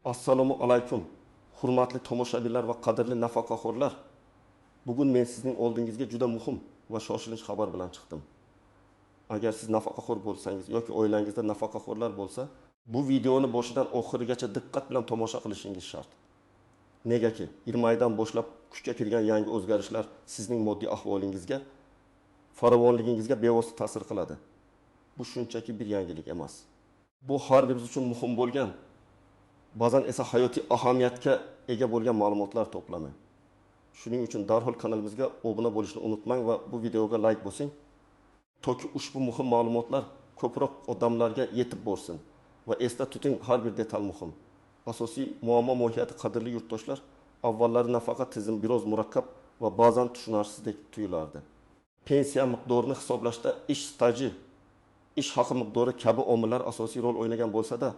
Assalomu alaykum. Hurmatli tomoshabinlar va qadrli nafaqaxo'rlar. Bugun men sizning oldingizga juda muhim va shoshilinch xabar bilan chiqdim. Agar siz nafaqaxo'r bo'lsangiz yoki oilangizda nafaqaxo'rlar bo'lsa, bu videoni boshidan oxirigacha diqqat bilan tomosha qilishingiz shart. Negaki, 20 oydan boshlab kuchga kirgan yangi o'zgarishlar sizning moddiy ahvolingizga, farovonligingizga bevosita ta'sir qiladi. Bu shunchaki bir yangilik emas. Bu har birimiz uchun muhim bo'lgan, ba'zan esa hayotiy ahamiyatga ega bo'lgan ma'lumotlar to'plami. Shuning uchun darhol kanalimizga obuna bo'lishni unutmang va bu videoga like bosing, toki ushbu muhim ma'lumotlar ko'proq odamlarga yetib borsin va esda tuting, har bir detal muhim. Asosiy muammo mohiyati, qadrli yurtdoshlar, avvallari nafaqa tizimi biroz murakkab va ba'zan tushunarsizdek tuyulardi. Pensiya miqdorini hisoblashda ish staji, ish haqi miqdori kabi omillar asosiy rol o'ynagan bo'lsa-da,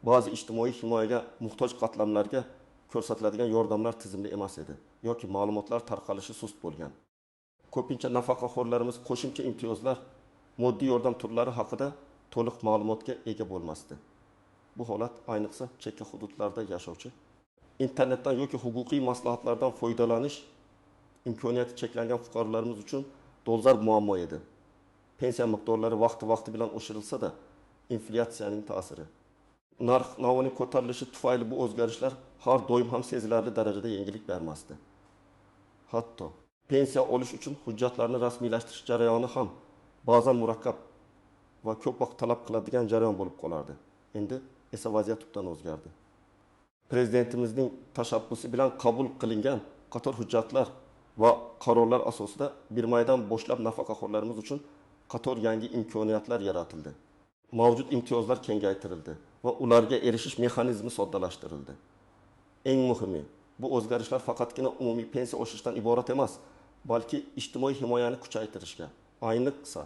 ba'zi ijtimoiy himoyaga muhtoj qatlamlarga ko'rsatiladigan yordamlar tizimli emas edi yoki ma'lumotlar tarqalishi sust bo'lgan. Ko'pincha nafaqaxo'rlarimiz qo'shimcha imtiyozlar, moddiy yordam turlari haqida to'liq ma'lumotga ega bo'lmasdi. Bu holat ayniqsa chekka hududlarda yashovchi, internetdan yoki huquqiy maslahatlardan foydalanish imkoniyati cheklangan fuqarolarimiz uchun dolzarb muammo edi. Pensiya miqdorlari vaqti bilan oshirilsa-da, inflyatsiyaning ta'siri, narx-navoning ko'tarilishi tufayli bu o'zgarishlar har doim ham sezilarli darajada yengillik bermasdi. Hatto pensiya olish uchun hujjatlarni rasmiylashtirish jarayoni ham ba'zan murakkab va ko'p vaqt talab qiladigan jarayon bo'lib qolardi. Endi esa vaziyat tubdan o'zgardi. Prezidentimizning tashabbusi bilan qabul qilingan qator hujjatlar va qarorlar asosida 1 maydan boshlab nafaqaxo'rlarimiz uchun qator yangi imkoniyatlar yaratildi. Mavjud imtiyozlar kengaytirildi va ularga erishish mexanizmi soddalashtirildi. Eng muhimi, bu o'zgarishlar faqatgina umumiy pensiya oshishdan iborat emas, balki ijtimoiy himoyani kuchaytirishga, ayniqsa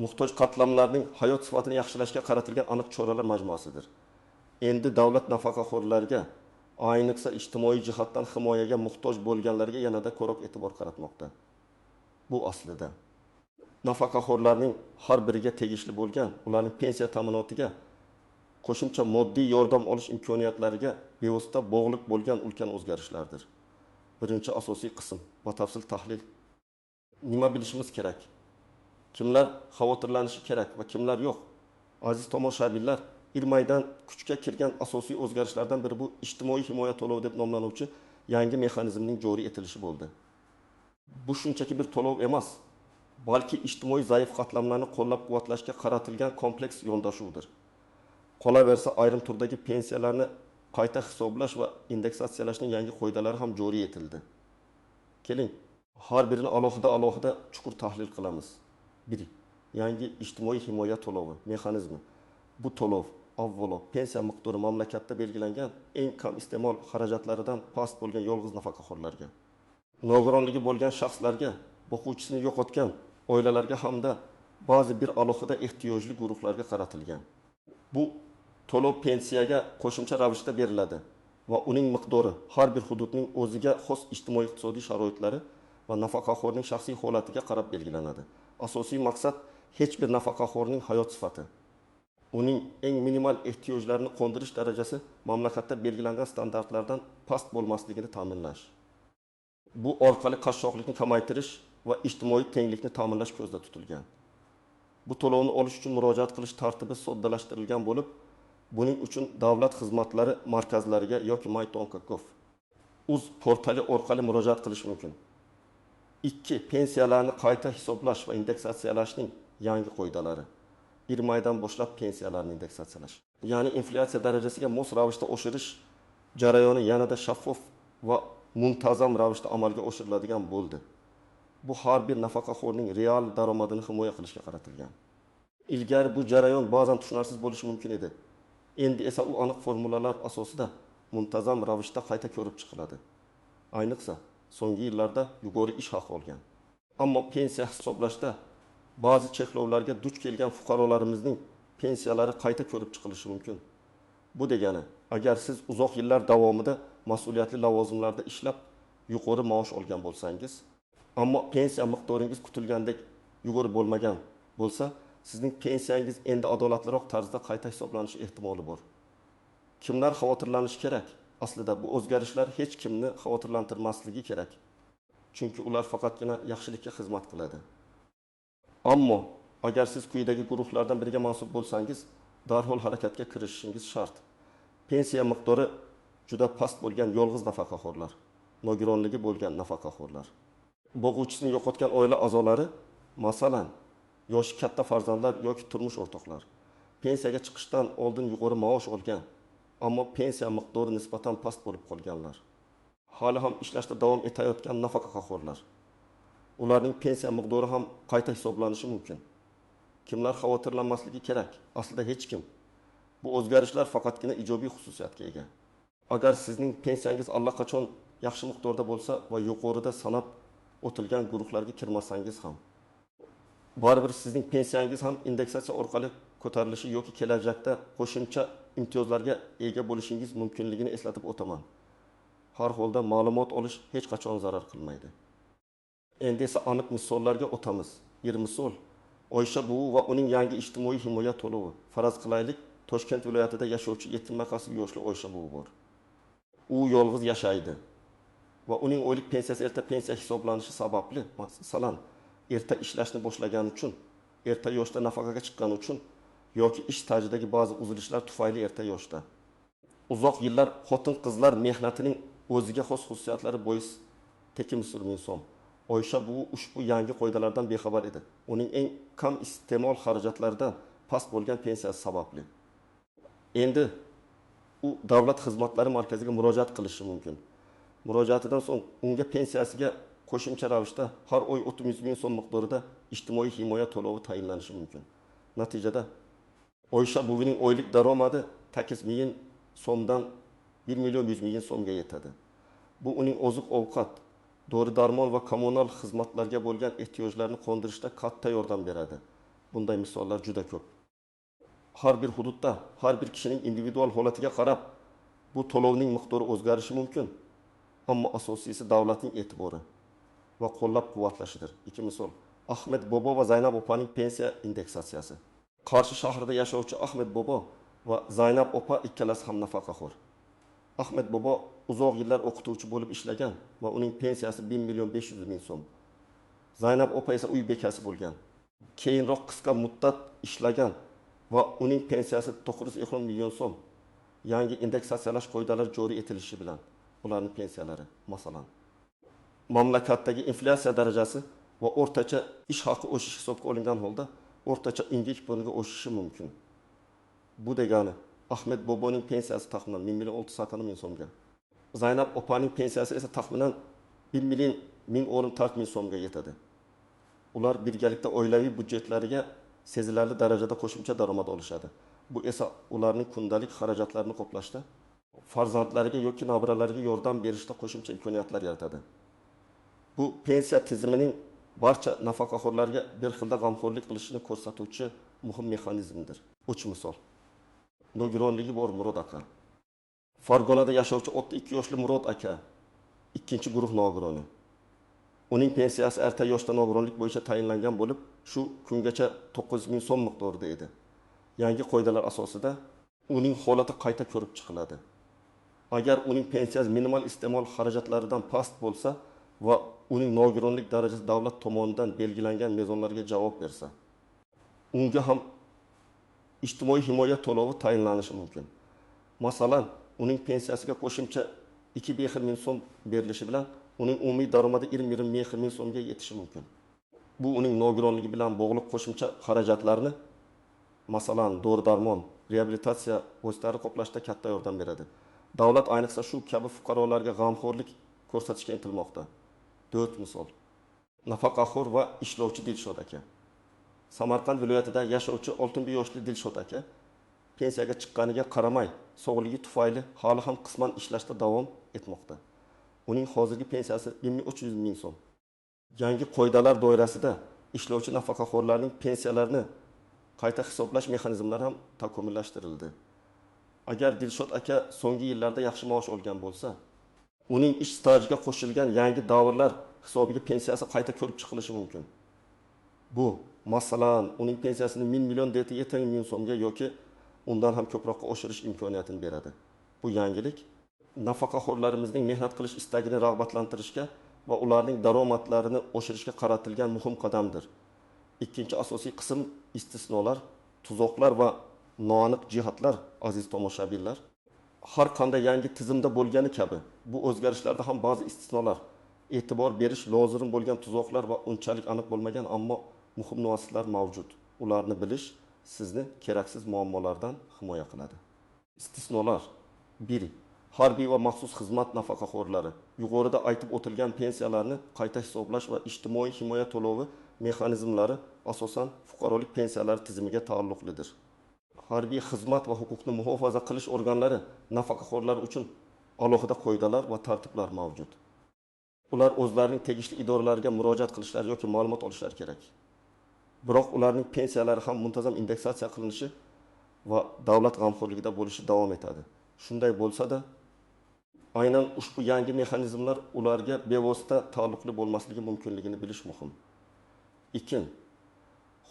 muhtoj qatlamlarning hayot sifatini yaxshilashga qaratilgan aniq choralar majmuasidir. Endi davlat nafaqaxo'rlarga, ayniqsa ijtimoiy jihatdan himoyaga muhtoj bo'lganlarga yanada ko'proq e'tibor qaratmoqda. Bu aslida nafaqaxo'rlarning har biriga tegishli bo'lgan, ularning pensiya ta'minotiga, qo'shimcha moddiy yordam olish imkoniyatlariga bevosita bog'liq bo'lgan ulkan o'zgarishlardir. Birinchi asosiy qism, batafsil tahlil. Nima bilishimiz kerak? Kimlar xavotirlanishi kerak va kimlar yo'q? Aziz tomoshabinlar, 1 maydan kuchga kirgan asosiy o'zgarishlardan biri bu ijtimoiy himoya to'lovi deb nomlanuvchi yangi mexanizmning joriy etilishi bo'ldi. Bu shunchaki bir to'lov emas, balki ijtimoiy zaif qatlamlarni qo'llab-quvvatlashga qaratilgan kompleks yondashuvdir. Qolaversa, ayrim turdagi pensiyalarni qayta hisoblash va indeksatsiyalashning yangi qoidalari ham joriy etildi. Keling, har birini alohida chuqur tahlil qilamiz. 1. Yangi ijtimoiy himoya to'lovi mexanizmi. Bu to'lov avvalo pensiya miqdori mamlakatda belgilangan eng kam iste'mol xarajatlaridan past bo'lgan yolg'iz nafaqaxo'rlarga, nogironligi bo'lgan shaxslarga, boquvchisini yo'qotgan oilalarga hamda ba'zi bir alohida ehtiyojli guruhlarga qaratilgan. Bu to'lov pensiyaga qo'shimcha ravishda beriladi va uning miqdori har bir hududning o'ziga xos ijtimoiy-iqtisodiy sharoitlari va nafaqaxo'rning shaxsiy holatiga qarab belgilanadi. Asosiy maqsad hech bir nafaqaxo'rning hayot sifati, uning eng minimal ehtiyojlarini qondirish darajasi mamlakatda belgilangan standartlardan past bo'lmasligini ta'minlash. Bu orqali qashshoqlikni kamaytirish va ijtimoiy tenglikni ta'minlash ko'zda tutilgan. Bu to'lovni olish uchun murojaat qilish tartibi soddalashtirilgan bo'lib, buning uchun davlat xizmatlari markazlariga yoki mytonka.gov.uz portali orqali murojaat qilish mumkin. 2. Pensiyalarni qayta hisoblash va indeksatsiyalashning yangi qoidalari. 1 maydan boshlab pensiyalarni indeksatsiyalash, ya'ni inflyatsiya darajasiga mos ravishda oshirish jarayoni yanada shaffof va muntazam ravishda amalga oshiriladigan bo'ldi. Bu har bir nafaqaxo'rning real daromadini himoya qilishga qaratilgan. Ilgari bu jarayon ba'zan tushunarsiz bo'lishi mumkin edi. Endi esa u aniq formulalar asosida muntazam ravishda qayta ko'rib chiqiladi. Ayniqsa so'nggi yillarda yuqori ish haqi olgan, ammo pensiya hisoblashda ba'zi cheklovlarga duch kelgan fuqarolarimizning pensiyalari qayta ko'rib chiqilishi mumkin. Bu degani, agar siz uzoq yillar davomida mas'uliyatli lavozimlarda ishlab yuqori maosh olgan bo'lsangiz, ammo pensiya miqdoringiz kutilgandek yuqori bo'lmagan bo'lsa, sizning pensiyangiz endi adolatliroq tarzda qayta hisoblanishi ehtimoli bor. Kimlar xavotirlanishi kerak? Aslida bu o'zgarishlar hech kimni xavotirlantirmasligi kerak. Chunki ular faqatgina yaxshilikka xizmat qiladi. Ammo agar siz quyidagi guruhlardan biriga mansub bo'lsangiz, darhol harakatga kirishishingiz shart. Pensiya miqdori juda past bo'lgan yolg'iz nafaqaxo'rlar, nogironligi bo'lgan nafaqaxo'rlar, boquvchisini yo'qotgan oila a'zolari, masalan, yoshi katta farzandlar yoki turmush o'rtoqlar, pensiyaga chiqishdan oldin yuqori maosh olgan, ammo pensiya miqdori nisbatan past bo'lib qolganlar, hali ham ishlashda davom etayotgan nafaqaxo'rlar. Ularning pensiya miqdori ham qayta hisoblanishi mumkin. Kimlar xavotirlanmasligi kerak? Aslida hech kim. Bu o'zgarishlar faqatgina ijobiy xususiyatga ega. Agar sizning pensiyangiz allaqachon yaxshi miqdorda bo'lsa va yuqorida sanab o'tilgan guruhlarga kirmasangiz ham, baribir sizning pensiyangiz ham indeksatsiya orqali ko'tarilishi yoki kelajakda qo'shimcha imtiyozlarga ega bo'lishingiz mumkinligini eslatib o'taman. Har holda ma'lumot olish hech qachon zarar qilmaydi. Endi esa aniq misollarga o'tamiz. Bir misol, Oysha buvi va uning yangi ijtimoiy himoya to'lovi. Faraz qilaylik, Toshkent viloyatida yashovchi yetim maqasi yoshli Oysha buvi bor. U yolg'iz yashaydi va uning oylik pensiyasi erta pensiya hisoblanishi sababli, masalan, erta ishlashni boshlagani uchun, erta yoshda nafaqaga chiqqani uchun yoki ish tajridagi ba'zi uzilishlar tufayli erta yoshda, uzoq yillar xotin-qizlar mehnatining o'ziga xos xususiyatlari bois tekin surmin so'm. Oysha buvi ushbu yangi qoidalardan bexabar edi. Uning eng kam iste'mol xarajatlaridan past bo'lgan pensiyasi sababli. Endi u davlat xizmatlari markaziga murojaat qilishi mumkin. Murojaatidan so'ng unga pensiyasiga qo'shimcha ravishda har oy 30 ming so'm miqdorida ijtimoiy himoya to'lovi tayinlanishi mumkin. Natijada Oysha buvining oylik daromadi 8 ming so'mdan 1 million 100 ming so'mga yetadi. Bu uning oziq-ovqat, dori-darmon va kommunal xizmatlarga bo'lgan ehtiyojlarni qondirishda katta yordam beradi. Bunday misollar juda ko'p. Har bir hududda, har bir kishining individual holatiga qarab bu to'lovning miqdori o'zgarishi mumkin. Ammo asosiysi davlatning e'tibori va qo'llab-quvvatlashidir. Ikki misol. Ahmed bobo va Zaynab opaning pensiya indeksatsiyasi. Qarshi shahrida yashovchi Ahmed bobo va Zaynab opa ikkalasi ham nafaqaxo'r. Ahmed bobo uzoq yillar o'qituvchi bo'lib ishlagan va uning pensiyasi 1 million 500 ming so'm. Zaynab opa esa uy bekasi bo'lgan. Keyinroq qisqa muddat ishlagan va uning pensiyasi 910 million so'm. Yangi indeksatsiyalash qoidalari joriy etilishi bilan ularning pensiyalari, masalan, mamlakatdagi inflyatsiya darajasi va o'rtacha ish haqi o'sishi hisobga olingan holda o'rtacha ingek puniga o'sishi mumkin. Bu degani Ahmed boboning pensiyasi taxminan 1 million 680 ming so'mga. Zaynab opaning pensiyasi esa taxminan 1 million 1040 ming so'mga yetadi. Ular birgalikda oilaviy budjetlariga sezilarli darajada qo'shimcha daromad olishadi. Bu esa ularning kundalik xarajatlarini qoplashda, farzandlariga yoki nabiralariga yordam berishda qo'shimcha imkoniyatlar yaratadi. Bu pensiya tizimining barcha nafaqaxo'rlarga bir xilda g'amxo'rlik qilishini ko'rsatuvchi muhim mexanizmdir. 3 misol. Nogironligi bor Murod aka. Farg'onada yashovchi 32 yoshli Murod aka, ikkinchi guruh nogironi. Uning pensiyasi erta yoshda nogironlik bo'yicha tayinlangan bo'lib, shu kungacha 9 ming so'm miqdorida edi. Yangi qoidalar asosida uning holati qayta ko'rib chiqiladi. Agar uning pensiyasi minimal iste'mol xarajatlaridan past bo'lsa va uning nogironlik darajasi davlat tomonidan belgilangan mezonlarga javob bersa, unga ham ijtimoiy himoya to'lovi tayinlanishi mumkin. Masalan, uning pensiyasiga qo'shimcha 2 ming so'm berilishi bilan uning umumiy daromadi 20 ming so'mga yetishi mumkin. Bu uning nogironligi bilan bog'liq qo'shimcha xarajatlarni, masalan, dori-darmon, reabilitatsiya vositalari qoplashda katta yordam beradi. Davlat ayniqsa shu kabi fuqarolarga g'amxo'rlik ko'rsatishga intilmoqda. 4 misol. Nafaqaxo'r va ishlovchi Dilshod aka. Samarqand viloyatida yashovchi 61 yoshli Dilshod aka pensiyaga chiqqaniga qaramay, sog'ligi tufayli hali ham qisman ishlashda davom etmoqda. Uning hozirgi pensiyasi 1300 ming so'm. Yangi qoidalar doirasida ishlovchi nafaqaxo'rlarning pensiyalarini qayta hisoblash mexanizmlari ham takomillashtirildi. Agar Dilshod aka so'nggi yillarda yaxshi maosh olgan bo'lsa, uning ish stajiga qo'shilgan yangi davrlar hisobiga pensiyasi qayta ko'rib chiqilishi mumkin. Bu, masalan, uning pensiyasini 1 million 700 ming so'mga yoki undan ham ko'proqqa oshirish imkoniyatini beradi. bu yangilik nafaqaxo'rlarimizning mehnat qilish istagini rag'batlantirishga va ularning daromadlarini oshirishga qaratilgan muhim qadamdir. Ikkinchi asosiy qism istisnolar, tuzoqlar va noaniq jihatlar, aziz tomoshabinlar. Har qanday yangi tizimda bo'lgani kabi, bu o'zgarishlarda ham ba'zi istisnolar, e'tibor berish lozim bo'lgan tuzoqlar va unchalik aniq bo'lmagan ammo muhim nuanslar mavjud. Ularni bilish sizni keraksiz muammolardan himoya qiladi. Istisnolar 1. Harbiy va maxsus xizmat nafaqaxo'rlari. Yuqorida aytib o'tilgan pensiyalarni qayta hisoblash va ijtimoiy himoya to'lovi mexanizmlari asosan fuqarolik pensiyalari tizimiga taalluqlidir. Harbiy xizmat va huquqni muhofaza qilish organlari nafaqaxo'rlar uchun alohida qoidalar va tartiblar mavjud. Ular o'zlarining tegishli idoralariga murojaat qilishlari yoki ma'lumot olishlari kerak. Biroq ularning pensiyalari ham muntazam indeksatsiya qilinishi va davlat g'amxo'rligida bo'lishi davom etadi. Shunday bo'lsa-da, aynan ushbu yangi mexanizmlar ularga bevosita taalluqli bo'lmasligi mumkinligini bilish muhim. 2.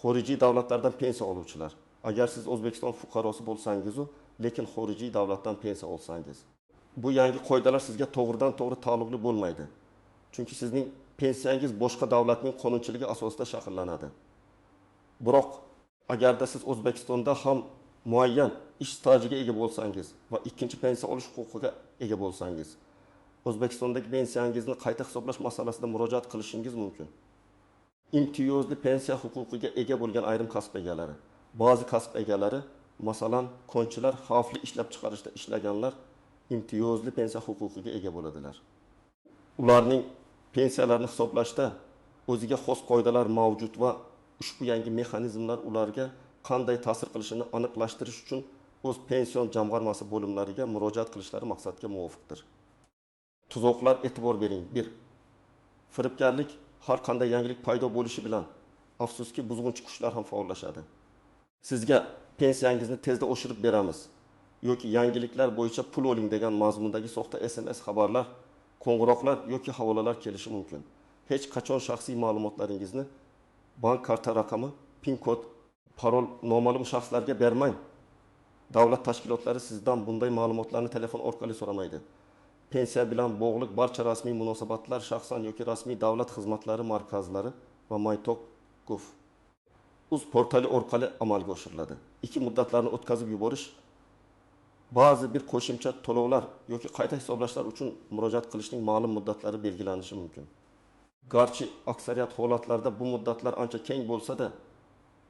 Xorijiy davlatlardan pensiya oluvchilar. Agar siz O'zbekiston fuqarosi bo'lsangiz, lekin xorijiy davlatdan pensiya olsangiz, bu yangi qoidalar sizga to'g'ridan-to'g'ri taalluqli bo'lmaydi. Chunki sizning pensiyangiz boshqa davlatning qonunchiligi asosida shakllanadi. Biroq agarda siz O'zbekistonda ham muayyan ish stajiga ega bo'lsangiz va ikkinchi pensiya olish huquqiga ega bo'lsangiz, O'zbekistondagi pensiyangizni qayta hisoblash masalasida murojaat qilishingiz mumkin. Imtiyozli pensiya huquqiga ega bo'lgan ayrim kasb egalari, ba'zi kasb egalari, masalan, konchilar, xavfli ishlab chiqarishda ishlaganlar imtiyozli pensiya huquqiga ega bo'ladilar. Ularning pensiyalarini hisoblashda o'ziga xos qoidalar mavjud va ushbu yangi mexanizmlar ularga qanday ta'sir qilishini aniqlashtirish uchun o'z pension jamg'armasi bo'limlariga murojaat qilishlari maqsadga muvofiqdir. Tuzoqlar, e'tibor bering. 1. Firibgarlik har qanday yangilik paydo bo'lishi bilan afsuski buzg'unchi kuchlar ham faollashadi. Sizga pensiyangizni tezda oshirib beramiz yoki yangiliklar bo'yicha pul oling degan mazmundagi soxta SMS xabarlar, qo'ng'iroqlar yoki havolalar kelishi mumkin. Hech qachon shaxsiy ma'lumotlaringizni, bank karta raqami, PIN kod, parol noma'lum shaxslarga bermang. Davlat tashkilotlari sizdan bunday ma'lumotlarni telefon orqali so'ramaydi. Pensiya bilan bog'liq barcha rasmiy munosabatlar shaxsan yoki rasmiy davlat xizmatlari markazlari va mytok.gov uz portali orqali amalga oshiriladi. 2 muddatlarni o'tkazib yuborish, ba'zi bir qo'shimcha to'lovlar yoki qayta hisoblashlar uchun murojaat qilishning ma'lum muddatlari belgilanishi mumkin. Garchi aksariyat holatlarda bu muddatlar ancha keng bo'lsa-da,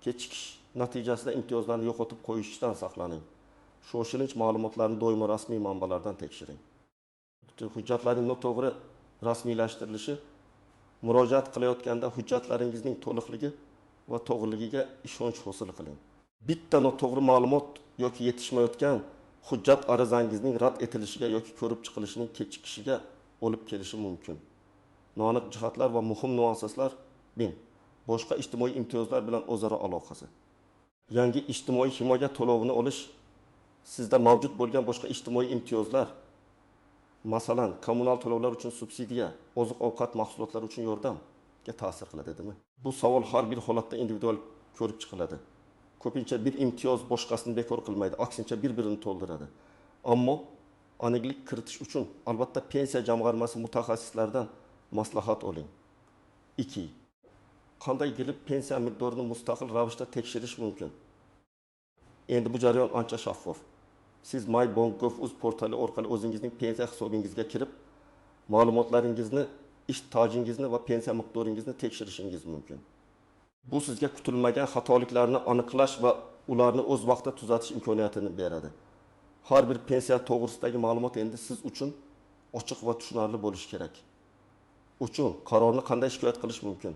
kechikish natijasida imtiyozlarni yo'qotib qo'yishdan saqlaning. Shoshilinch ma'lumotlarni doimo rasmiy manbalardan tekshiring. Hujjatlarning noto'g'ri rasmiylashtirilishi, murojaat qilayotganda hujjatlaringizning to'liqligi va to'g'riligiga ishonch hosil qiling. Bitta noto'g'ri ma'lumot yoki yetishmayotgan hujjat arizangizning rad etilishiga yoki ko'rib chiqilishining kechikishiga olib kelishi mumkin. Noaniq jihatlar va muhim nuanslar 1. Boshqa ijtimoiy imtiyozlar bilan o'zaro aloqasi. Yangi ijtimoiy himoya to'lovini olish sizda mavjud bo'lgan boshqa ijtimoiy imtiyozlar, masalan, kommunal to'lovlar uchun subsidiya, oziq-ovqat mahsulotlari uchun yordamga ta'sir qiladimi? Bu savol har bir holatda individual ko'rib chiqiladi. Ko'pincha bir imtiyoz boshqasini bekor qilmaydi, aksincha bir-birini to'ldiradi. Ammo aniqlik kiritish uchun albatta pensiya jamg'armasi mutaxassislaridan maslahat oling. 2. Qanday qilib pensiya miqdorini mustaqil ravishda tekshirish mumkin? Endi bu jarayon ancha shaffof. Siz mybank.gov uz portali orqali o'zingizning pensiya hisobingizga kirib, ma'lumotlaringizni, ish stajingizni va pensiya miqdoringizni tekshirishingiz mumkin. Bu sizga kutilmagan xatoliklarni aniqlash va ularni o'z vaqtida tuzatish imkoniyatini beradi. Har bir pensiya to'g'risidagi ma'lumot endi siz uchun ochiq va tushunarli bo'lishi kerak. Uchun qarorni qanday shikoyat qilish mumkin?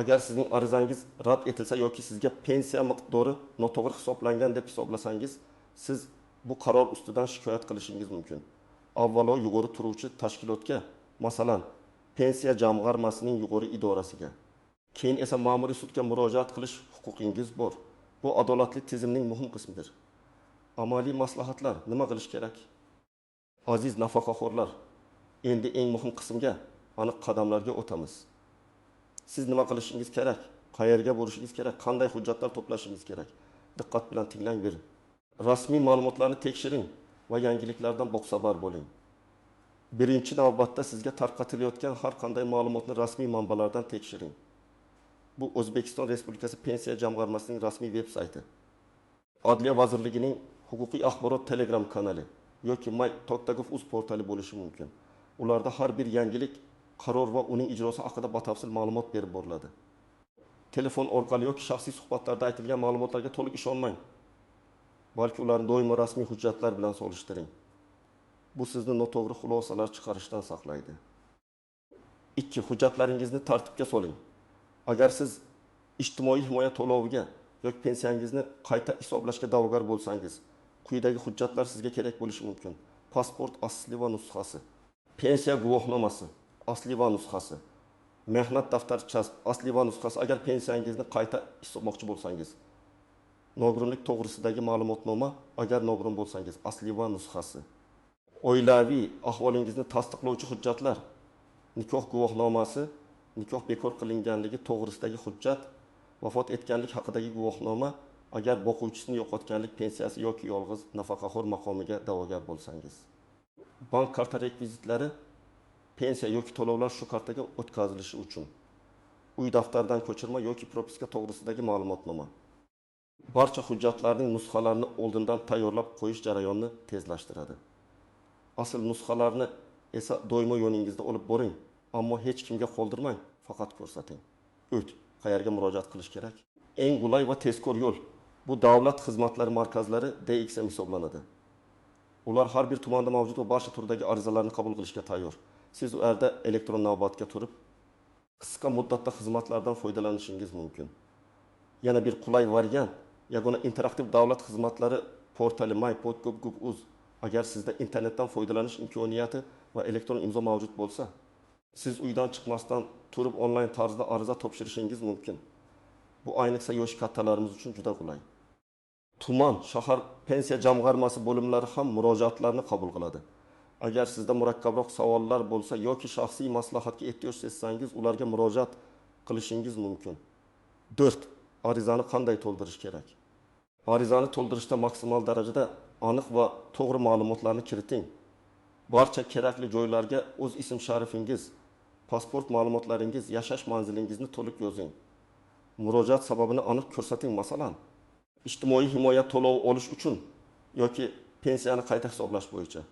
Agar sizning arizangiz rad etilsa yoki sizga pensiya miqdori noto'g'ri hisoblangan deb hisoblasangiz, siz bu qaror ustidan shikoyat qilishingiz mumkin. Avvalo yuqori turuvchi tashkilotga, masalan, pensiya jamg'armasining yuqori idorasiga, keyin esa ma'muriy sudga murojaat qilish huquqingiz bor. Bu adolatli tizimning muhim qismidir. Amaliy maslahatlar nima qilish kerak? Aziz nafaqaxo'rlar, endi eng muhim qismga, aniq qadamlarga o'tamiz. Siz nima qilishingiz kerak? Qayerga borishingiz kerak? Qanday hujjatlar to'plashingiz kerak? Diqqat bilan tinglang, bir. Rasmiy ma'lumotlarni tekshiring. va yangiliklardan boxabar bo'ling. Birinchi navbatda sizga tarqatilayotgan har qanday ma'lumotni rasmiy manbalardan tekshiring. Bu O'zbekiston Respublikasi Pensiya jamg'armasining rasmiy veb-sayti. Adliya vazirligining huquqiy axborot Telegram kanali yoki my.gov.uz portali bo'lishi mumkin. Ularda har bir yangilik, qaror va uning ijrosi haqida batafsil ma'lumot berib boriladi. Telefon orqali yoki shaxsiy suhbatlarda aytilgan ma'lumotlarga to'liq ishonmang. Balki ularni doimo rasmiy hujjatlar bilan solishtiring. Bu sizni noto'g'ri xulosalar chiqarishdan saqlaydi. 2. Hujjatlaringizni tartibga soling. Agar siz ijtimoiy himoya to'loviga yoki pensiyangizni qayta hisoblashga da'vogar bo'lsangiz, quyidagi hujjatlar sizga kerak bo'lishi mumkin. Pasport asli va nusxasi, pensiya guvohnomasi asli va nusxasi, mehnat daftarchasi asli va nusxasi agar pensiyangizni qayta hisoblamoqchi bo'lsangiz, nogironlik to'g'risidagi ma'lumotnoma agar nogiron bo'lsangiz asli va nusxasi, oilaviy ahvolingizni tasdiqlovchi hujjatlar, nikoh guvohnomasi, nikoh bekor qilinganligi to'g'risidagi hujjat, vafot etganlik haqidagi guvohnoma agar boquvchisini yo'qotganlik pensiyasi yoki yolg'iz nafaqaxo'r maqomiga da'vogar bo'lsangiz. Bank karta rekvizitlari pensiya yoki to'lovlar shu kartaga o'tkazilishi uchun. Uy daftardan ko'chirma yoki propiska to'g'risidagi ma'lumotnoma. Barcha hujjatlarning nusxalarini oldindan tayyorlab qo'yish jarayonini tezlashtiradi. Asl nusxalarni esa doimo yoningizda olib boring, ammo hech kimga qoldirmang, faqat ko'rsating. 3. Qayerga murojaat qilish kerak? Eng qulay va tezkor yo'l bu davlat xizmatlari markazlari DXM hisoblanadi. Ular har bir tumanda mavjud va barcha turdagi arizalarni qabul qilishga tayyor. Siz u yerda elektron navbatga turib, qisqa muddatda xizmatlardan foydalanishingiz mumkin. Yana bir qulay variant, yagona interaktiv davlat xizmatlari portali my.gov.uz. Agar sizda internetdan foydalanish imkoniyati va elektron imzo mavjud bo'lsa, siz uydan chiqmasdan turib onlayn tarzda ariza topshirishingiz mumkin. Bu ayniqsa yosh kattalarimiz uchun juda qulay. Tuman, shahar pensiya jamg'armasi bo'limlari ham murojaatlarni qabul qiladi. Agar sizda murakkabroq savollar bo'lsa yoki shaxsiy maslahatga ehtiyoj sezsangiz, ularga murojaat qilishingiz mumkin. 4. Arizani qanday to'ldirish kerak? Arizani to'ldirishda maksimal darajada aniq va to'g'ri ma'lumotlarni kiriting. Barcha kerakli joylarga o'z ism-sharifingiz, pasport ma'lumotlaringiz, yashash manzilingizni to'liq yozing. Murojaat sababini aniq ko'rsating. Masalan, ijtimoiy himoya to'lovi olish uchun yoki pensiyani qayta hisoblash bo'yicha.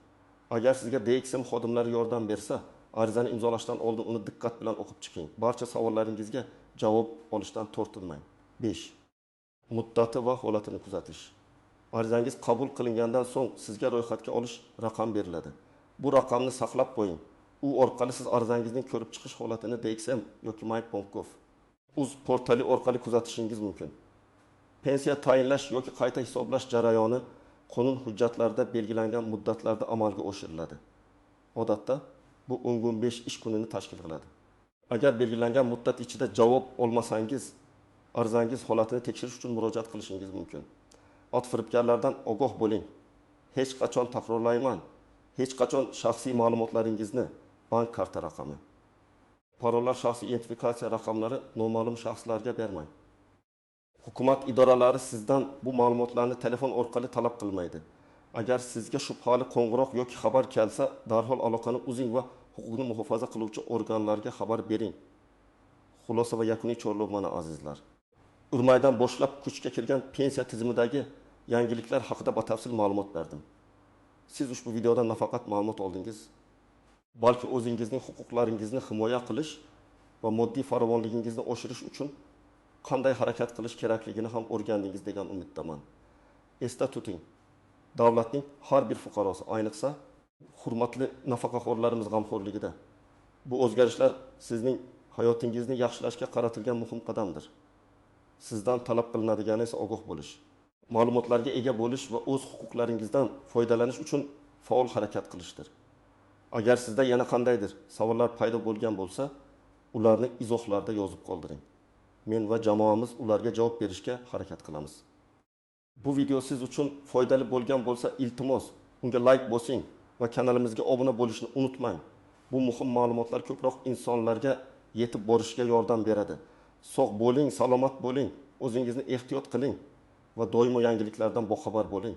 Agar sizga DXM xodimlari yordam bersa, arizani imzolashdan oldin uni diqqat bilan o'qib chiqing. Barcha savollaringizga javob olishdan tortinmang. 5. Muddati va holatini kuzatish. Arizangiz qabul qilingandan so'ng sizga ro'yxatga olish raqam beriladi. Bu raqamni saqlab qo'ying. U orqali siz arizangizning ko'rib chiqish holatini DXM yoki my.gov.uz portali orqali kuzatishingiz mumkin. Pensiya tayinlash yoki qayta hisoblash jarayoni qonun hujjatlarida belgilangan muddatlarda amalga oshiriladi. Odatda bu 15 ish kunini tashkil qiladi. Agar belgilangan muddat ichida javob olmasangiz, arizangiz holatini tekshirish uchun murojaat qilishingiz mumkin. Ot firibgarlardan ogoh bo'ling. Hech qachon, takrorlayman, hech qachon shaxsiy ma'lumotlaringizni, bank karta raqami, parollar, shaxsiy identifikatsiya raqamlari noma'lum shaxslarga bermang. Hukumat idoralari sizdan bu ma'lumotlarni telefon orqali talab qilmaydi. Agar sizga shubhali qo'ng'iroq yoki xabar kelsa, darhol aloqani uzing va huquqni muhofaza qiluvchi organlarga xabar bering. Xulosa va yakuniy chorlov mana azizlar. Urmaydan boshlab kuchga kirgan pensiya tizimidagi yangiliklar haqida batafsil ma'lumot berdim. Siz ushbu videodan nafaqat ma'lumot oldingiz, balki o'zingizning huquqlaringizni himoya qilish va moddiy farovonligingizni oshirish uchun qanday harakat qilish kerakligini ham o'rgandingiz degan umiddaman. Esda tuting, davlatning har bir fuqarosi, ayniqsa hurmatli nafaqaxo'rlarimiz g'amxo'rligida. Bu o'zgarishlar sizning hayotingizni yaxshilashga qaratilgan muhim qadamdir. Sizdan talab qilinadigan esa ogoh bo'lish, ma'lumotlarga ega bo'lish va o'z huquqlaringizdan foydalanish uchun faol harakat qilishdir. Agar sizda yana qandaydir savollar paydo bo'lgan bo'lsa, ularni izohlarda yozib qoldiring. Men va jamoamiz ularga javob berishga harakat qilamiz. Bu video siz uchun foydali bo'lgan bo'lsa, iltimos, unga like bosing va kanalimizga obuna bo'lishni unutmang. Bu muhim ma'lumotlar ko'proq insonlarga yetib borishga yordam beradi. Sog' bo'ling, salomat bo'ling, o'zingizni ehtiyot qiling va doimo yangiliklardan boxabar bo'ling.